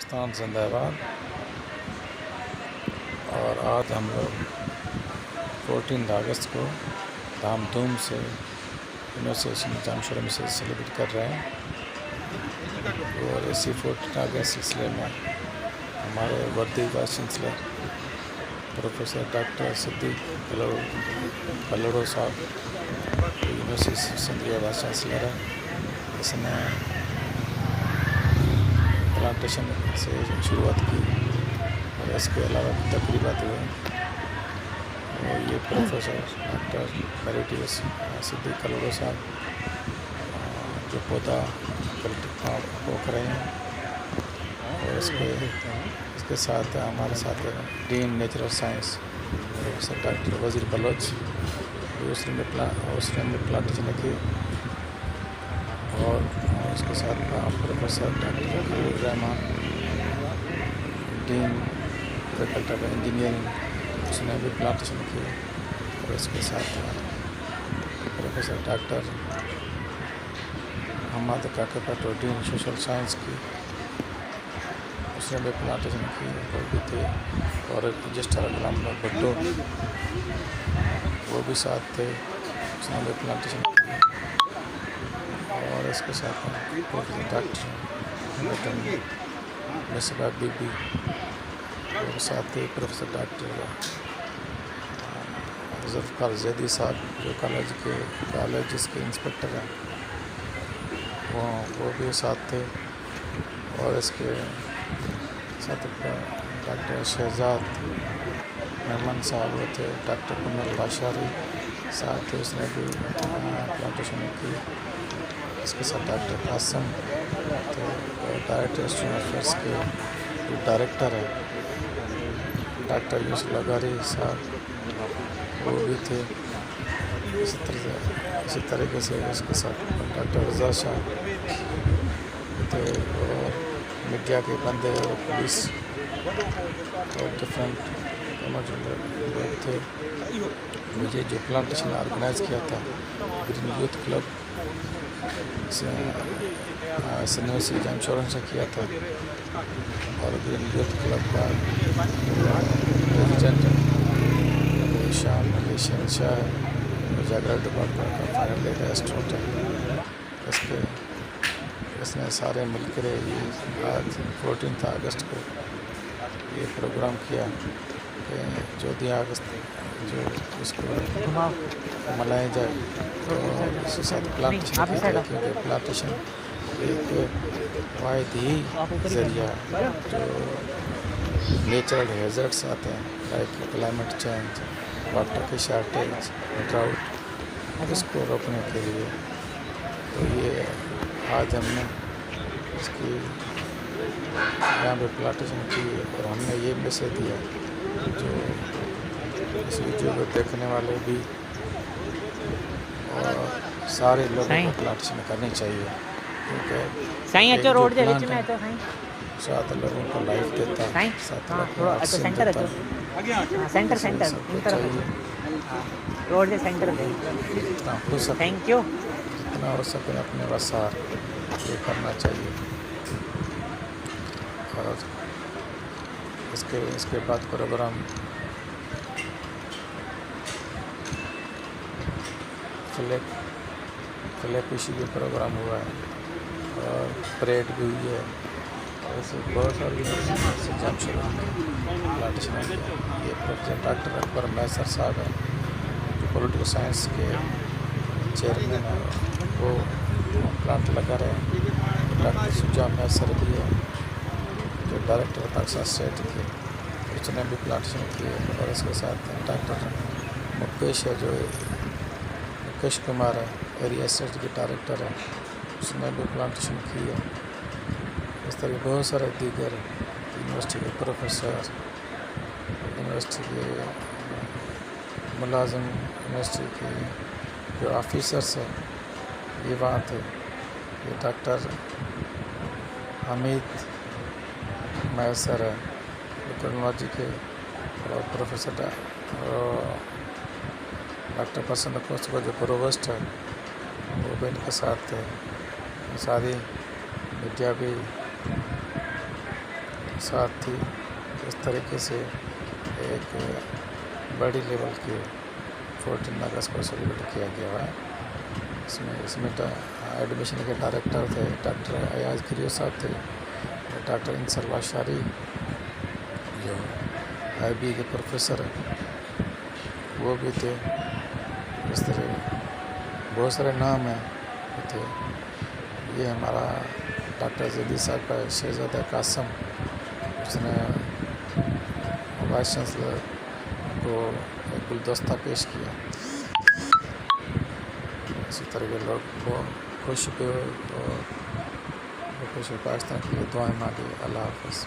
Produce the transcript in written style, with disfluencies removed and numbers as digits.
पाकिस्तान जिंदाबाद। और आज हम लोग 14 अगस्त को धामधूम से यूनिवर्सिटी जामशोर में से सेलिब्रेट कर रहे हैं। और इसी 14 अगस्त सिलसिले में हमारे वर्दी का चांसलर प्रोफेसर डॉक्टर सिद्दीक कल्लड़ो साहब यूनिवर्सिटी सिंधिया वाइस चांसलर है। इसने प्लांटेशन से शुरुआत की और इसके अलावा तकरीबात हुए। और ये प्रोफेसर डॉक्टर मेरिटियस सिद्दीक कल्लड़ो साहब जो पौधा पोख रहे हैं। और इसके साथ हमारे साथ dean natural science professor doctor वजीर बलोच उसने प्लांटेशन की। और इसके साथ professor doctor Rahman dean faculty of engineering उसने भी प्लांटेशन की। और इसके साथ प्रोफेसर डॉक्टर मोहम्मद काका डीन सोशल साइंस की उसने भी प्लांटेशन की वो भी थे। और रजिस्ट्रार गुलाम भुट्टो वो भी साथ थे, उसने भी प्लांटेशन की। और इसके साथ डॉक्टर मिसबा बीबी और साथ ही प्रोफेसर डॉक्टर जुल्फ़िकार ज़ैदी साहब जो कॉलेज के इंस्पेक्टर हैं वो भी साथ थे। और इसके साथ डॉक्टर शहजाद मेमन साहब वो थे। डॉक्टर कुमल बाशारी साथ थे, उसने भी प्लांटेशन की। इसके साथ डॉक्टर कासम थे और डायरेक्टर स्टूडेंट अफेयर्स के जो डायरेक्टर है डॉक्टर यूसुफ लगारी साहब वो भी थे। इसी तरीके से इसके साथ डॉक्टर रज़ा शाह थे। और मीडिया के बंदे और पुलिस और डिफरेंट लोग थे। मुझे जो प्लांटेशन ऑर्गेनाइज़ किया था green youth club university Jamshoro से किया था। और ग्रीन यूथ क्लब का प्रेसिडेंट शाम शाह जागरण डिपार्टमेंट का फाइनल ईयर स्टूडेंट है। इसने सारे मिलकर आज 14 अगस्त को ये प्रोग्राम किया कि 14 अगस्त जो इसको मनाया जाए। तो इसके साथ प्लांटेशन की जाए क्योंकि प्लांटेशन एक वाहिद ही ज़रिया जो नेचुरल हैज़र्ड्स आते हैं लाइक क्लाइमेट चेंज, वाटर की शॉर्टेज, ड्राउट, इसको रोकने के लिए। तो ये आज हमने इसकी यहाँ पे प्लांटेशन की। और हमने ये मैसेज दिया जो इस वीडियो को देखने वाले भी और सारे लोगों को प्लांटेशन करनी चाहिए क्योंकि रोड के बीच में तो 7 लोगों को लाइफ देता है, 7 लोगों को सेंटर रोड के सेंटर पे। Thank you. जितना हो सके अपने वसार ये करना चाहिए। और इसके बाद प्रोग्राम फ्लैग इशू भी प्रोग्राम हुआ है और परेड भी हुई है। ऐसे बहुत सारी जामशोर प्लांटेशन है। ये प्रोफेसर डॉक्टर अकबर मैसर साहब हैं जो पॉलिटिकल साइंस के चेयरमैन हैं, वो प्लांट लगा रहे हैं। डॉक्टर सुजा मैसर भी है जो डायरेक्टर बक्सा स्टेट के, उसने भी प्लांटेशन की है। और इसके साथ डॉक्टर मुकेश है जो मुकेश कुमार है एरिया स्टेट के डायरेक्टर है, उसने भी प्लांटेशन की है। इस तरह बहुत सारे दीगर यूनिवर्सिटी के प्रोफेसर, यूनिवर्सिटी के मुलाजिम, यूनिवर्सिटी के जो ऑफिसर्स हैं ये वहाँ थे। ये डॉक्टर हमीद मैसर है टेक्नोलॉजी के। और प्रोफेसर डॉक्टर पसंद कोस्ट का जो प्रोवोस्ट है वो भी इनके साथ थे। सारी मीडिया भी साथ ही इस तरीके से एक बड़ी लेवल के 14 अगस्त को सेलिब्रेट किया गया है। इसमें एडमिशन के डायरेक्टर थे डॉक्टर अयाज किरियो साहब थे, डॉक्टर इंसर वाशारी जो IB के प्रोफेसर वो भी थे। इस तरह बहुत सारे नाम हैं थे। ये हमारा डॉक्टर जैदी साहब का शहजादा कासम, उसने वाइस चांसलर को एक गुलदस्ता पेश किया। इसी तरह के लोग बहुत खुश हुए और खुश पाकिस्तान के लिए दुआएं मांगी। अल्लाह हाफ़िज़।